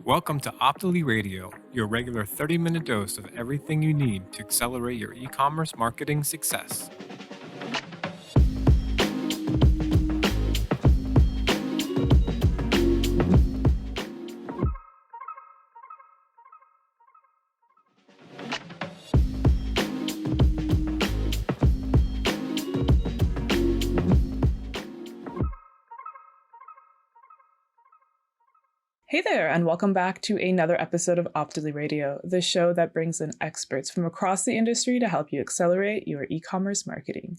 Welcome to Optily Radio, your regular 30-minute dose of everything you need to accelerate your e-commerce marketing success. Hey there, and welcome back to another episode of Optily Radio, the show that brings in experts from across the industry to help you accelerate your e-commerce marketing.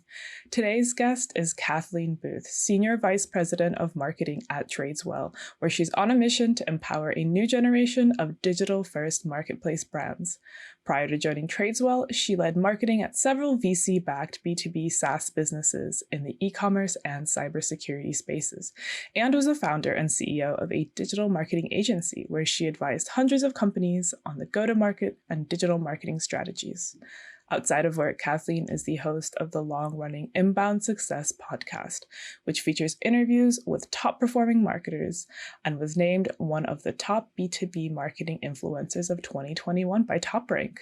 Today's guest is Kathleen Booth, Senior Vice President of Marketing at Tradeswell, where she's on a mission to empower a new generation of digital-first marketplace brands. Prior to joining Tradeswell, she led marketing at several VC-backed B2B SaaS businesses in the e-commerce and cybersecurity spaces, and was a founder and CEO of a digital marketing agency where she advised hundreds of companies on the go-to-market and digital marketing strategies. Outside of work, Kathleen is the host of the long-running Inbound Success podcast, which features interviews with top-performing marketers and was named one of the top B2B Marketing Influencers of 2021 by TopRank.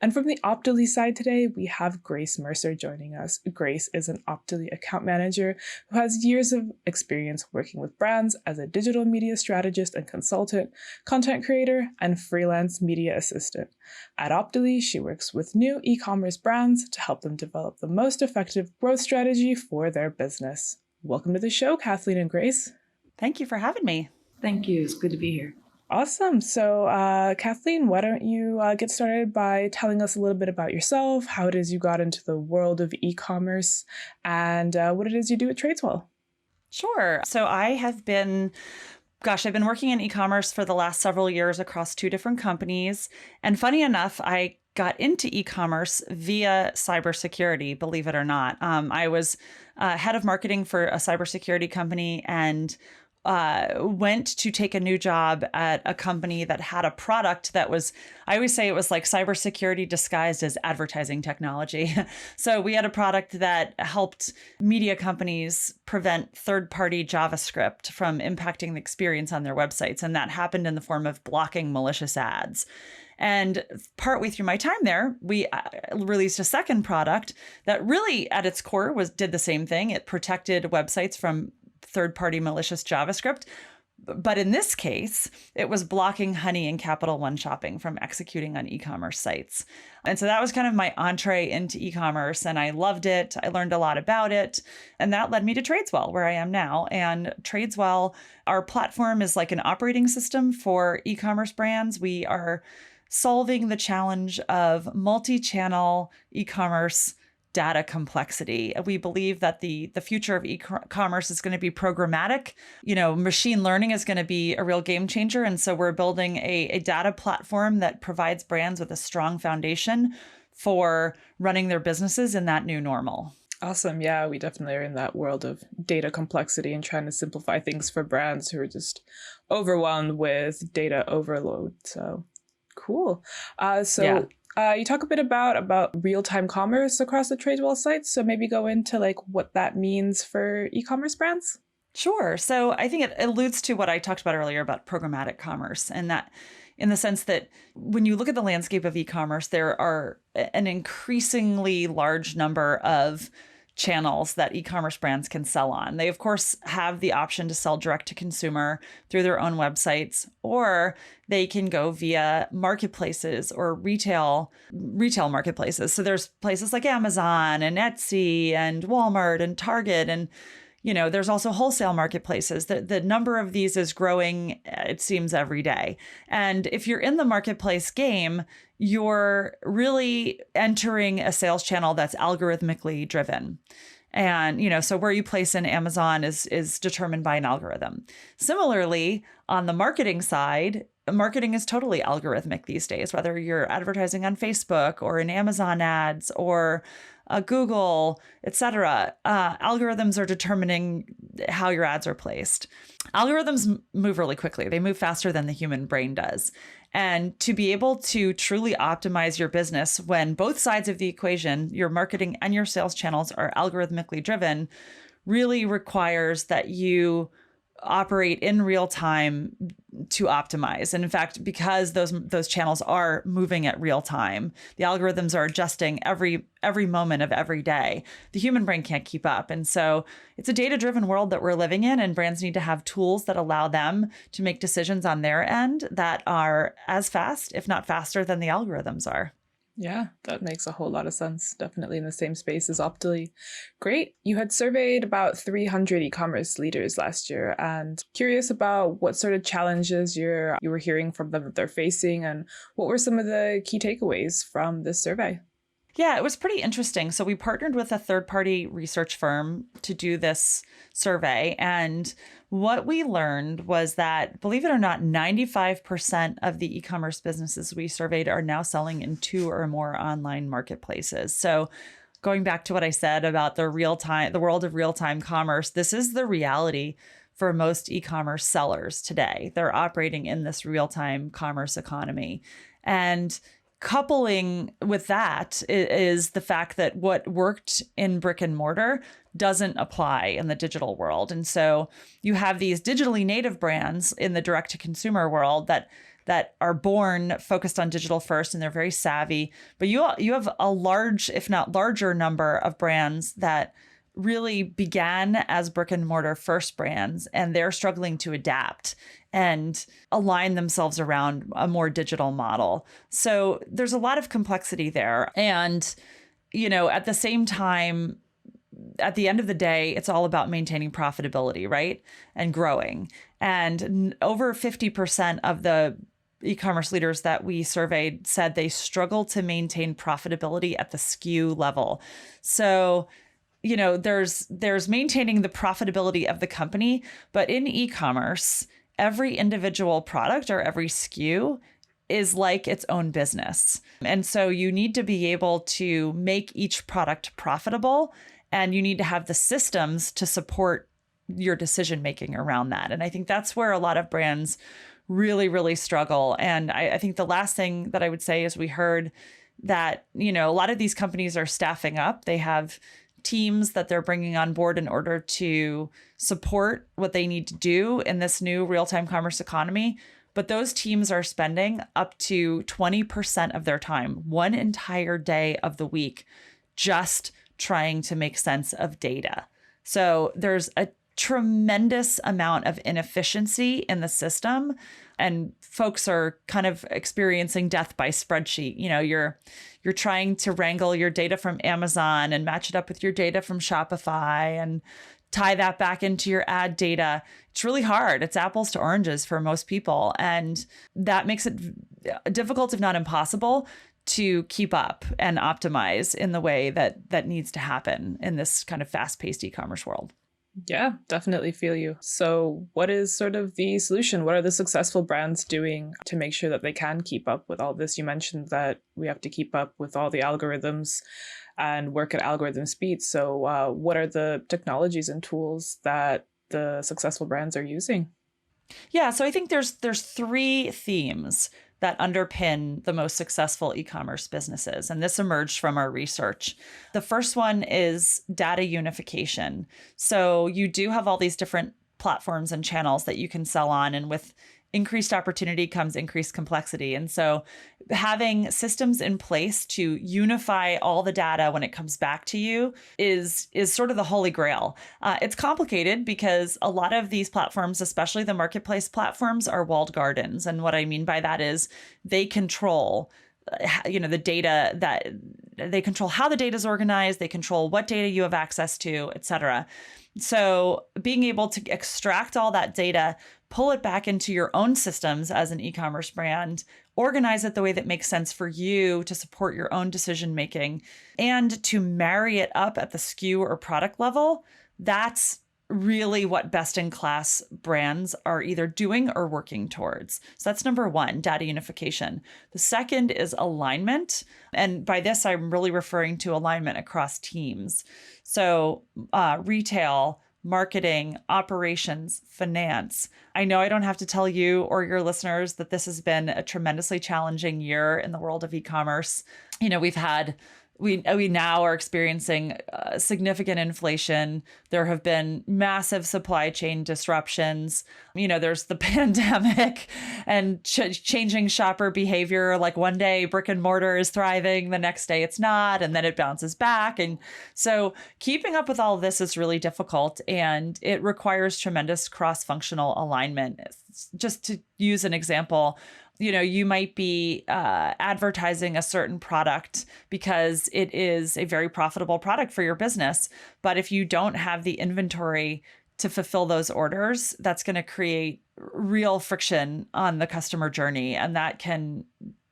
And from the Optily side today, we have Grace Mercer joining us. Grace is an Optily account manager who has years of experience working with brands as a digital media strategist and consultant, content creator, and freelance media assistant. At Optily, she works with new e-commerce brands to help them develop the most effective growth strategy for their business. Welcome to the show, Kathleen and Grace. Thank you for having me. Thank you. It's good to be here. Awesome. So, Kathleen, why don't you get started by telling us a little bit about yourself, how it is you got into the world of e-commerce, and what it is you do at Tradeswell? Sure. So I've been working in e-commerce for the last several years across two different companies. And funny enough, I got into e-commerce via cybersecurity, believe it or not. I was head of marketing for a cybersecurity company and went to take a new job at a company that had a product that was, I always say it was like cybersecurity disguised as advertising technology. So we had a product that helped media companies prevent third-party JavaScript from impacting the experience on their websites. And that happened in the form of blocking malicious ads. And partway through my time there, we released a second product that really at its core did the same thing. It protected websites from third-party malicious JavaScript. But in this case, it was blocking Honey and Capital One shopping from executing on e-commerce sites. And so that was kind of my entree into e-commerce, and I loved it. I learned a lot about it. And that led me to Tradeswell, where I am now. And Tradeswell, our platform is like an operating system for e-commerce brands. We are solving the challenge of multi-channel e-commerce data complexity. We believe that the future of e-commerce is going to be programmatic. Machine learning is going to be a real game changer. And so we're building a data platform that provides brands with a strong foundation for running their businesses in that new normal. Awesome. Yeah, we definitely are in that world of data complexity and trying to simplify things for brands who are just overwhelmed with data overload. So cool. You talk a bit about real-time commerce across the Tradeswell sites. So maybe go into what that means for e-commerce brands. Sure. So I think it alludes to what I talked about earlier about programmatic commerce, and that in the sense that when you look at the landscape of e-commerce, there are an increasingly large number of channels that e-commerce brands can sell on. They, of course, have the option to sell direct to consumer through their own websites, or they can go via marketplaces or retail marketplaces. So there's places like Amazon and Etsy and Walmart and Target, and there's also wholesale marketplaces. The number of these is growing, it seems, every day. And if you're in the marketplace game, you're really entering a sales channel that's algorithmically driven. And, so where you place in Amazon is determined by an algorithm. Similarly, on the marketing side, marketing is totally algorithmic these days, whether you're advertising on Facebook or in Amazon ads or Google, etc. Algorithms are determining how your ads are placed. Algorithms move really quickly. They move faster than the human brain does. And to be able to truly optimize your business when both sides of the equation, your marketing and your sales channels, are algorithmically driven, really requires that you operate in real time to optimize. And in fact, because those channels are moving at real time, the algorithms are adjusting every moment of every day. The human brain can't keep up. And so it's a data-driven world that we're living in, and brands need to have tools that allow them to make decisions on their end that are as fast, if not faster, than the algorithms are. Yeah, that makes a whole lot of sense. Definitely in the same space as Optily. Great. You had surveyed about 300 e-commerce leaders last year, and curious about what sort of challenges you were hearing from them that they're facing, and what were some of the key takeaways from this survey? Yeah, it was pretty interesting. So we partnered with a third-party research firm to do this survey. And what we learned was that, believe it or not, 95% of the e-commerce businesses we surveyed are now selling in 2 or more online marketplaces. So going back to what I said about the world of real-time commerce, this is the reality for most e-commerce sellers today. They're operating in this real-time commerce economy. And coupling with that is the fact that what worked in brick and mortar doesn't apply in the digital world. And so you have these digitally native brands in the direct to consumer world that are born focused on digital first, and they're very savvy. But you have a large, if not larger, number of brands that really began as brick and mortar first brands, and they're struggling to adapt and align themselves around a more digital model. So there's a lot of complexity there. And, at the same time, at the end of the day, it's all about maintaining profitability, right? And growing. And over 50% of the e-commerce leaders that we surveyed said they struggle to maintain profitability at the SKU level. So there's maintaining the profitability of the company, but in e-commerce, every individual product or every SKU is like its own business. And so you need to be able to make each product profitable, and you need to have the systems to support your decision making around that. And I think that's where a lot of brands really, really struggle. And I think the last thing that I would say is we heard that, a lot of these companies are staffing up. They have teams that they're bringing on board in order to support what they need to do in this new real-time commerce economy. But those teams are spending up to 20% of their time, one entire day of the week, just trying to make sense of data. So there's a tremendous amount of inefficiency in the system, and folks are kind of experiencing death by spreadsheet. You're trying to wrangle your data from Amazon and match it up with your data from Shopify and tie that back into your ad data. It's really hard. It's apples to oranges for most people. And that makes it difficult, if not impossible, to keep up and optimize in the way that needs to happen in this kind of fast-paced e-commerce world. Yeah, definitely feel you. So what is sort of the solution? What are the successful brands doing to make sure that they can keep up with all this? You mentioned that we have to keep up with all the algorithms and work at algorithm speed. So what are the technologies and tools that the successful brands are using? Yeah, so I think there's 3 themes that underpin the most successful e-commerce businesses. And this emerged from our research. The first one is data unification. So you do have all these different platforms and channels that you can sell on, and with increased opportunity comes increased complexity. And so having systems in place to unify all the data when it comes back to you is sort of the holy grail. It's complicated because a lot of these platforms, especially the marketplace platforms, are walled gardens. And what I mean by that is they control the data, that they control how the data is organized, they control what data you have access to, et cetera. So being able to extract all that data, pull it back into your own systems as an e-commerce brand, organize it the way that makes sense for you to support your own decision making, and to marry it up at the SKU or product level, that's really what best-in-class brands are either doing or working towards. So that's number 1, data unification. The second is alignment. And by this, I'm really referring to alignment across teams. So retail, marketing, operations, finance. I know I don't have to tell you or your listeners that this has been a tremendously challenging year in the world of e-commerce. We've had we now are experiencing significant inflation. There have been massive supply chain disruptions. There's the pandemic and changing shopper behavior. Like one day brick and mortar is thriving, the next day it's not, and then it bounces back. And so keeping up with all of this is really difficult, and it requires tremendous cross-functional alignment. Just to use an example, you might be advertising a certain product because it is a very profitable product for your business. But if you don't have the inventory to fulfill those orders, that's going to create real friction on the customer journey. And that can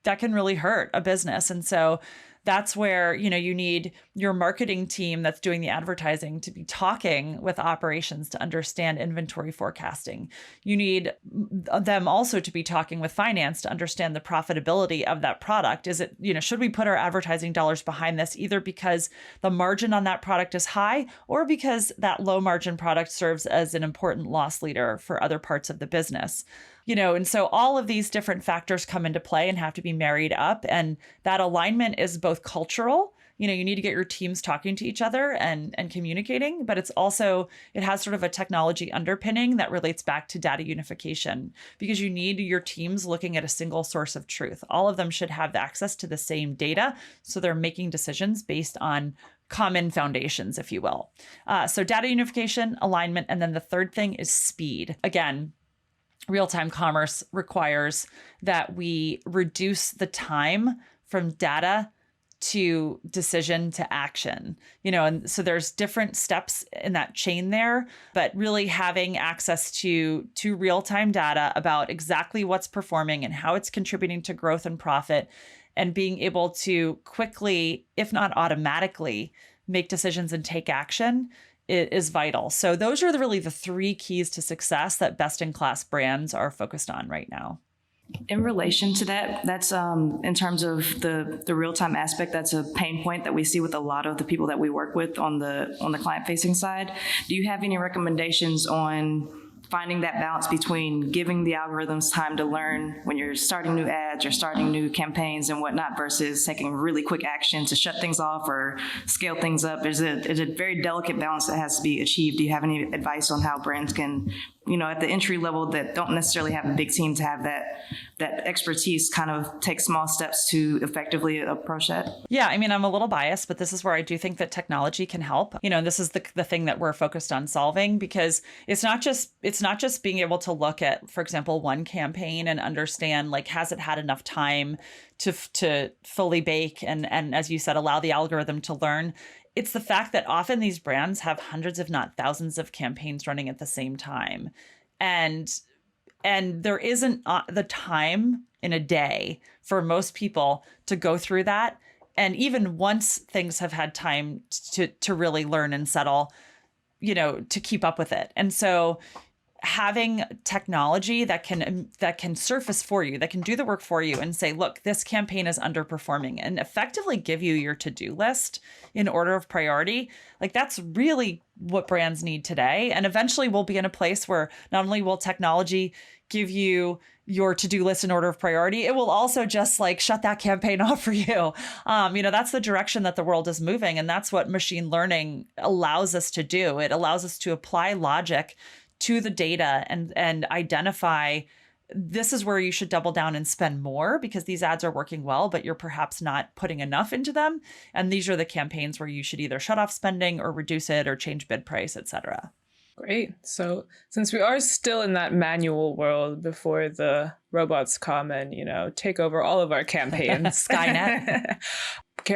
really hurt a business. And so that's where, you need your marketing team that's doing the advertising to be talking with operations to understand inventory forecasting. You need them also to be talking with finance to understand the profitability of that product. Is it, should we put our advertising dollars behind this either because the margin on that product is high or because that low margin product serves as an important loss leader for other parts of the business? And so all of these different factors come into play and have to be married up. And that alignment is both cultural. You need to get your teams talking to each other and communicating, but it has sort of a technology underpinning that relates back to data unification, because you need your teams looking at a single source of truth. All of them should have access to the same data, so they're making decisions based on common foundations, if you will. So data unification, alignment, and then the third thing is speed. Again, real-time commerce requires that we reduce the time from data to decision to action, and so there's different steps in that chain there, but really having access to real-time data about exactly what's performing and how it's contributing to growth and profit, and being able to quickly, if not automatically, make decisions and take action is vital. So those are really the three keys to success that best-in-class brands are focused on right now. In relation to that, that's in terms of the real-time aspect, that's a pain point that we see with a lot of the people that we work with on the client-facing side. Do you have any recommendations on finding that balance between giving the algorithms time to learn when you're starting new ads or starting new campaigns and whatnot versus taking really quick action to shut things off or scale things up? There's a very delicate balance that has to be achieved. Do you have any advice on how brands can, at the entry level that don't necessarily have a big team to have that expertise kind of take small steps to effectively approach that? Yeah, I'm a little biased, but this is where I do think that technology can help. This is the thing that we're focused on solving, because it's not just being able to look at, for example, one campaign and understand, like, has it had enough time to fully bake and as you said, allow the algorithm to learn. It's the fact that often these brands have hundreds, if not thousands, of campaigns running at the same time. And there isn't the time in a day for most people to go through that. And even once things have had time to really learn and settle, to keep up with it. And so having technology that can surface for you, that can do the work for you and say, look, this campaign is underperforming, and effectively give you your to-do list in order of priority. Like, that's really what brands need today. And eventually we'll be in a place where not only will technology give you your to-do list in order of priority, it will also just shut that campaign off for you. That's the direction that the world is moving. And that's what machine learning allows us to do. It allows us to apply logic to the data and identify, this is where you should double down and spend more because these ads are working well, but you're perhaps not putting enough into them. And these are the campaigns where you should either shut off spending or reduce it or change bid price, et cetera. Great. So since we are still in that manual world before the robots come and, take over all of our campaigns, Skynet,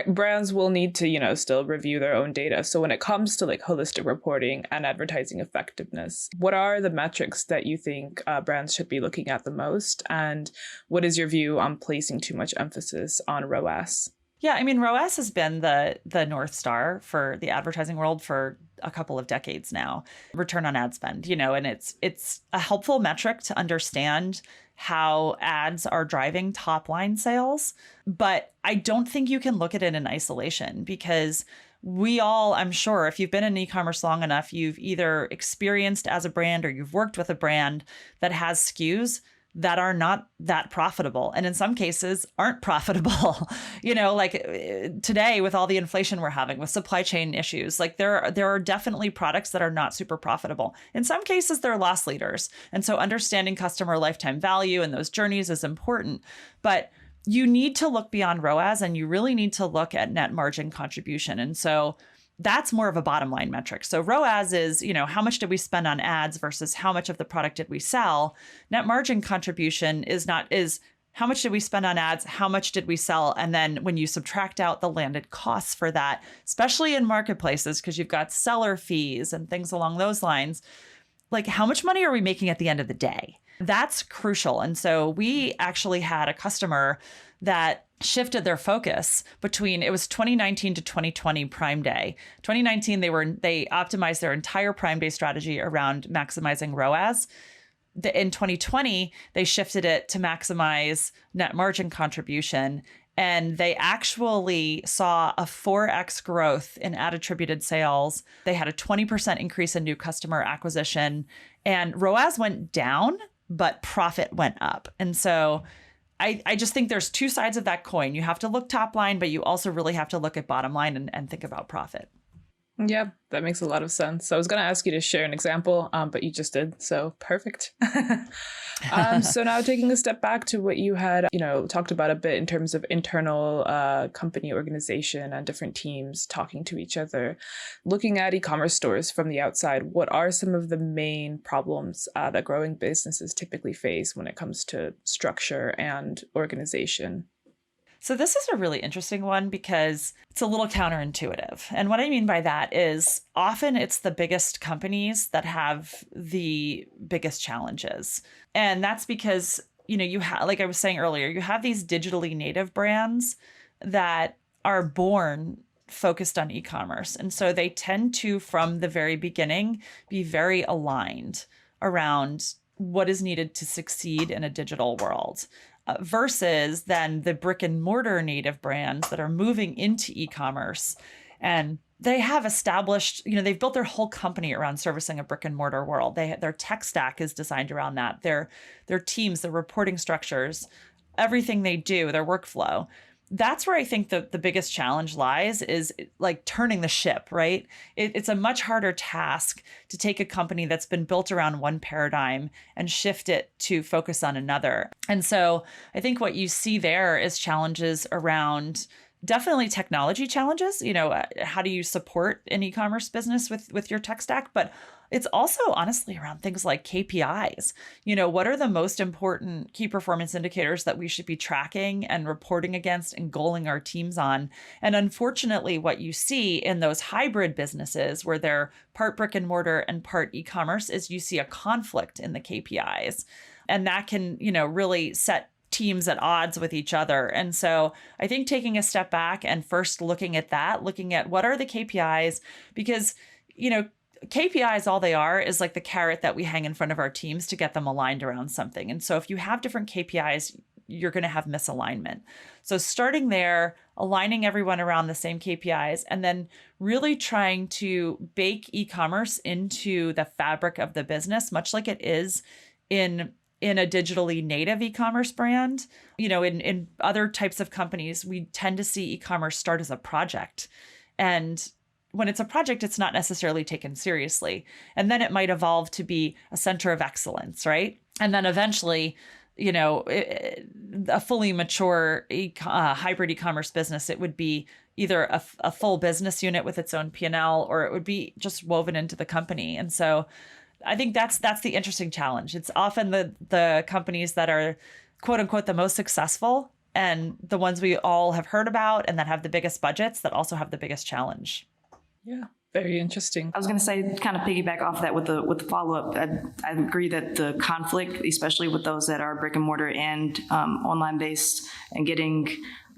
brands will need to, still review their own data. So when it comes to holistic reporting and advertising effectiveness, what are the metrics that you think brands should be looking at the most? And what is your view on placing too much emphasis on ROAS? Yeah, ROAS has been the North Star for the advertising world for a couple of decades now. Return on ad spend, and it's a helpful metric to understand how ads are driving top line sales. But I don't think you can look at it in isolation, because we all, I'm sure, if you've been in e-commerce long enough, you've either experienced as a brand or you've worked with a brand that has SKUs that are not that profitable, and in some cases aren't profitable. Like today with all the inflation we're having with supply chain issues, like there are definitely products that are not super profitable. In some cases, they're loss leaders. And so understanding customer lifetime value and those journeys is important. But you need to look beyond ROAS, and you really need to look at net margin contribution. And so that's more of a bottom line metric. So ROAS is, how much did we spend on ads versus how much of the product did we sell? Net margin contribution is how much did we spend on ads? How much did we sell? And then when you subtract out the landed costs for that, especially in marketplaces, because you've got seller fees and things along those lines, like how much money are we making at the end of the day? That's crucial. And so we actually had a customer that shifted their focus between, it was 2019 to 2020 Prime Day. 2019, they optimized their entire Prime Day strategy around maximizing ROAS. In 2020, they shifted it to maximize net margin contribution. And they actually saw a 4x growth in ad attributed sales. They had a 20% increase in new customer acquisition, and ROAS went down, but profit went up. And so I just think there's two sides of that coin. You have to look top line, but you also really have to look at bottom line and think about profit. Yeah, that makes a lot of sense. So I was going to ask you to share an example, but you just did. So perfect. So now taking a step back to what you had, talked about a bit in terms of internal company organization and different teams talking to each other. Looking at e-commerce stores from the outside, what are some of the main problems that growing businesses typically face when it comes to structure and organization? So this is a really interesting one because it's a little counterintuitive. And what I mean by that is often it's the biggest companies that have the biggest challenges. And that's because, you have, like I was saying earlier, you have these digitally native brands that are born focused on e-commerce. And so they tend to, from the very beginning, be very aligned around what is needed to succeed in a digital world. Versus then the brick and mortar native brands that are moving into e-commerce, and they have established, they've built their whole company around servicing a brick and mortar world. Their tech stack is designed around that. Their teams, their reporting structures, everything they do, their workflow. That's where I think the biggest challenge lies, is like turning the ship, right? It's a much harder task to take a company that's been built around one paradigm and shift it to focus on another. And so I think what you see there is challenges around definitely technology challenges. How do you support an e-commerce business with your tech stack? But it's also honestly around things like KPIs. What are the most important key performance indicators that we should be tracking and reporting against and goaling our teams on? And unfortunately, what you see in those hybrid businesses where they're part brick and mortar and part e-commerce is you see a conflict in the KPIs. And that can, really set teams at odds with each other. And so I think taking a step back and first looking at what are the KPIs, because, KPIs, all they are is like the carrot that we hang in front of our teams to get them aligned around something. And so if you have different KPIs, you're going to have misalignment. So starting there, aligning everyone around the same KPIs, and then really trying to bake e-commerce into the fabric of the business, much like it is in a digitally native e-commerce brand. In other types of companies, we tend to see e-commerce start as a project. And when it's a project, it's not necessarily taken seriously. And then it might evolve to be a center of excellence, right? And then eventually, a fully mature hybrid e-commerce business, it would be either a full business unit with its own P&L, or it would be just woven into the company. And so I think that's the interesting challenge. It's often the companies that are, quote unquote, the most successful and the ones we all have heard about and that have the biggest budgets that also have the biggest challenge. Yeah, very interesting. I was going to say, kind of piggyback off that with the follow-up. I agree that the conflict, especially with those that are brick and mortar and online based, and getting,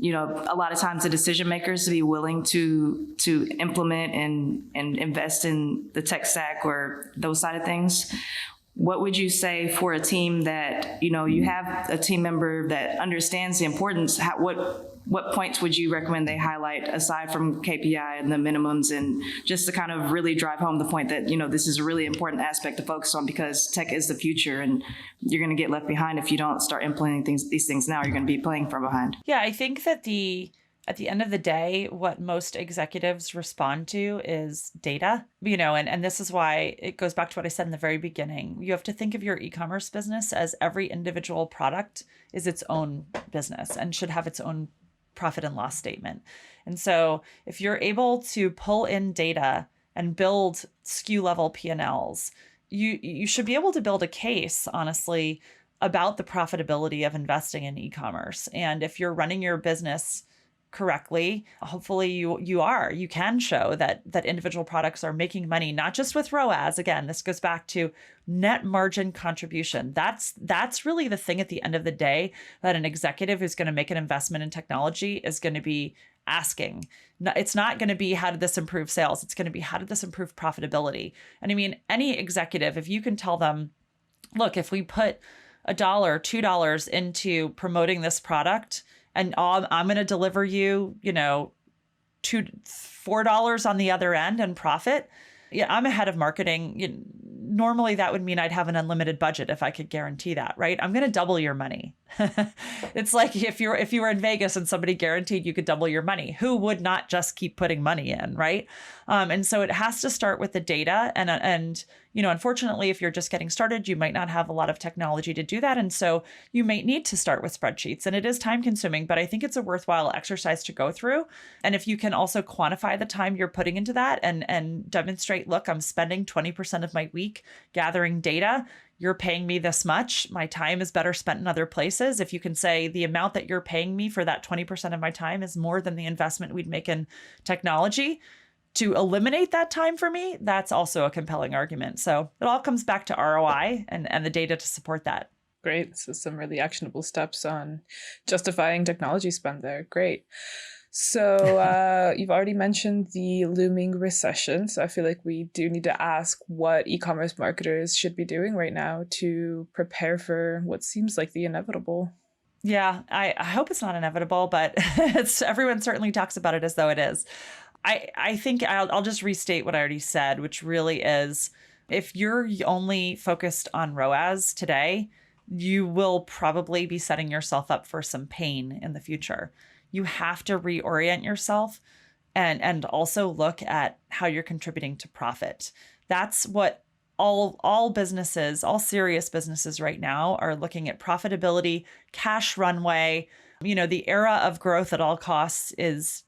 a lot of times the decision makers to be willing to implement and invest in the tech stack or those side of things. what would you say for a team that, you have a team member that understands the importance? What points would you recommend they highlight aside from KPI and the minimums, and just to kind of really drive home the point that, this is a really important aspect to focus on because tech is the future and you're going to get left behind if you don't start implementing these things now. You're going to be playing from behind. Yeah, I think that at the end of the day, what most executives respond to is data, and this is why it goes back to what I said in the very beginning. You have to think of your e-commerce business as every individual product is its own business and should have its own profit and loss statement. And so if you're able to pull in data and build SKU level P&Ls, you should be able to build a case, honestly, about the profitability of investing in e-commerce. And if you're running your business correctly, hopefully you can show that individual products are making money, not just with ROAS. Again, this goes back to net margin contribution. That's really the thing at the end of the day that an executive who's going to make an investment in technology is going to be asking. It's not going to be, how did this improve sales? It's going to be, how did this improve profitability? And I mean, any executive, if you can tell them, look, if we put $1, $2 into promoting this product, and I'm going to deliver you, $4 on the other end and profit. Yeah, I'm a head of marketing. Normally that would mean I'd have an unlimited budget if I could guarantee that, right? I'm going to double your money. It's like if you were in Vegas and somebody guaranteed you could double your money, who would not just keep putting money in, right? And so it has to start with the data. And unfortunately, if you're just getting started, you might not have a lot of technology to do that. And so you may need to start with spreadsheets. And it is time consuming, but I think it's a worthwhile exercise to go through. And if you can also quantify the time you're putting into that and demonstrate, look, I'm spending 20% of my week gathering data. You're paying me this much. My time is better spent in other places. If you can say the amount that you're paying me for that 20% of my time is more than the investment we'd make in technology to eliminate that time for me, that's also a compelling argument. So it all comes back to ROI and the data to support that. Great. So some really actionable steps on justifying technology spend there. Great. So you've already mentioned the looming recession. So I feel like we do need to ask what e-commerce marketers should be doing right now to prepare for what seems like the inevitable. Yeah, I hope it's not inevitable, but everyone certainly talks about it as though it is. I think I'll just restate what I already said, which really is, if you're only focused on ROAS today, you will probably be setting yourself up for some pain in the future. You have to reorient yourself and also look at how you're contributing to profit. That's what all businesses, all serious businesses right now are looking at: profitability, cash runway. The era of growth at all costs is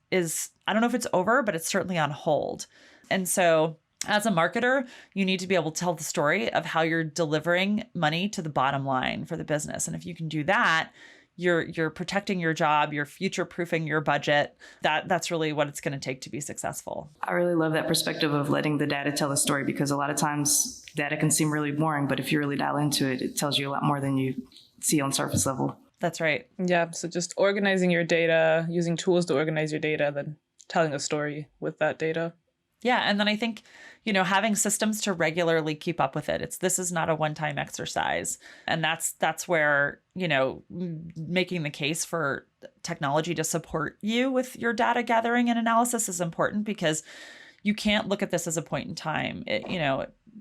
I don't know if it's over, but it's certainly on hold. And so as a marketer, you need to be able to tell the story of how you're delivering money to the bottom line for the business. And if you can do that, you're protecting your job, you're future-proofing your budget. That's really what it's going to take to be successful. I really love that perspective of letting the data tell the story, because a lot of times data can seem really boring, but if you really dial into it, it tells you a lot more than you see on surface level. That's right. Yeah. So just organizing your data, using tools to organize your data, then telling a story with that data. Yeah. And then I think, having systems to regularly keep up with it. This is not a one-time exercise. And that's where, making the case for technology to support you with your data gathering and analysis is important, because you can't look at this as a point in time.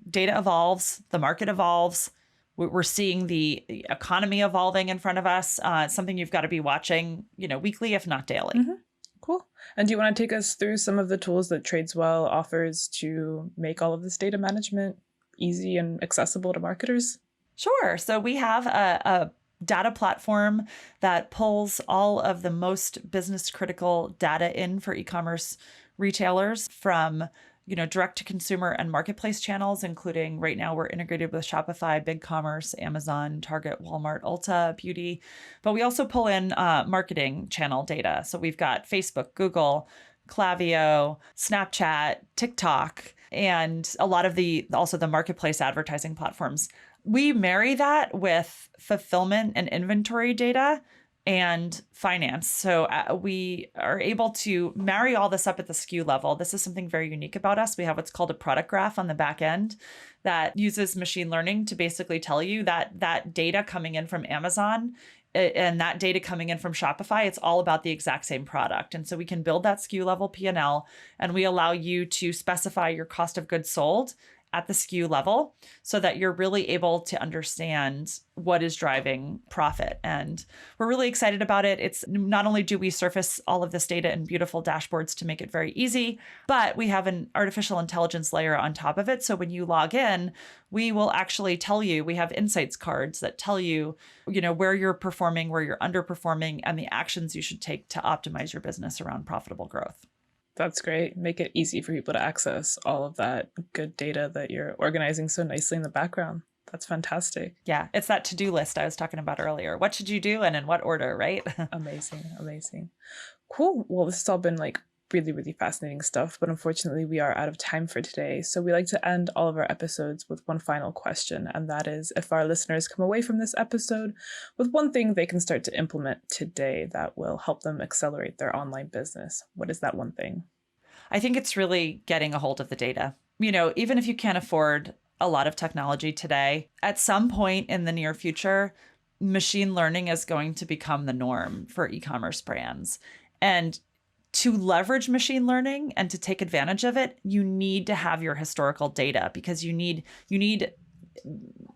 Data evolves, the market evolves. We're seeing the economy evolving in front of us. It's something you've got to be watching, weekly, if not daily. Mm-hmm. Cool. And do you want to take us through some of the tools that Tradeswell offers to make all of this data management easy and accessible to marketers? Sure. So we have a data platform that pulls all of the most business critical data in for e-commerce retailers from direct to consumer and marketplace channels, including right now we're integrated with Shopify, BigCommerce, Amazon, Target, Walmart, Ulta, Beauty. But we also pull in marketing channel data. So we've got Facebook, Google, Klaviyo, Snapchat, TikTok, and a lot of also the marketplace advertising platforms. We marry that with fulfillment and inventory data and finance. So we are able to marry all this up at the SKU level. This is something very unique about us. We have what's called a product graph on the back end that uses machine learning to basically tell you that that data coming in from Amazon and that data coming in from Shopify, it's all about the exact same product. And so we can build that SKU level P&L, and we allow you to specify your cost of goods sold at the SKU level so that you're really able to understand what is driving profit. And we're really excited about it. It's not only do we surface all of this data in beautiful dashboards to make it very easy, but we have an artificial intelligence layer on top of it. So when you log in, we will actually tell you, we have insights cards that tell you, where you're performing, where you're underperforming, and the actions you should take to optimize your business around profitable growth. That's great. Make it easy for people to access all of that good data that you're organizing so nicely in the background. That's fantastic. Yeah, it's that to-do list I was talking about earlier. What should you do and in what order, right? Amazing. Cool. Well, this has all been really, really fascinating stuff, but unfortunately we are out of time for today. So we like to end all of our episodes with one final question, and that is, if our listeners come away from this episode with one thing they can start to implement today that will help them accelerate their online business, what is that one thing? I think it's really getting a hold of the data. Even if you can't afford a lot of technology today, at some point in the near future, machine learning is going to become the norm for e-commerce brands. And to leverage machine learning and to take advantage of it, you need to have your historical data, because you need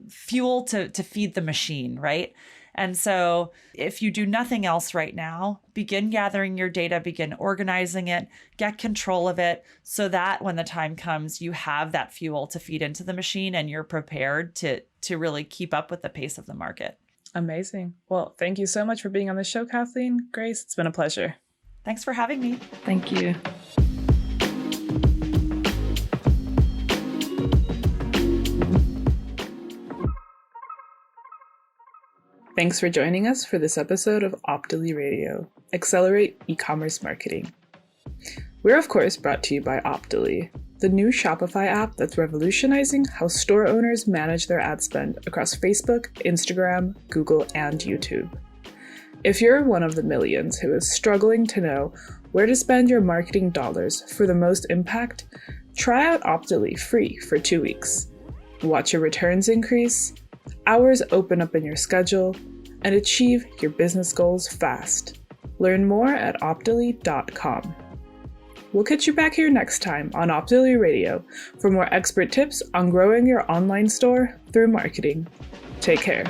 fuel to feed the machine, right? And so if you do nothing else right now, begin gathering your data, begin organizing it, get control of it, so that when the time comes, you have that fuel to feed into the machine and you're prepared to really keep up with the pace of the market. Amazing. Well, thank you so much for being on the show, Kathleen. Grace, it's been a pleasure. Thanks for having me. Thank you. Thanks for joining us for this episode of Optily Radio, Accelerate E-commerce Marketing. We're of course brought to you by Optily, the new Shopify app that's revolutionizing how store owners manage their ad spend across Facebook, Instagram, Google, and YouTube. If you're one of the millions who is struggling to know where to spend your marketing dollars for the most impact, try out Optily free for 2 weeks. Watch your returns increase, hours open up in your schedule, and achieve your business goals fast. Learn more at optily.com. We'll catch you back here next time on Optily Radio for more expert tips on growing your online store through marketing. Take care.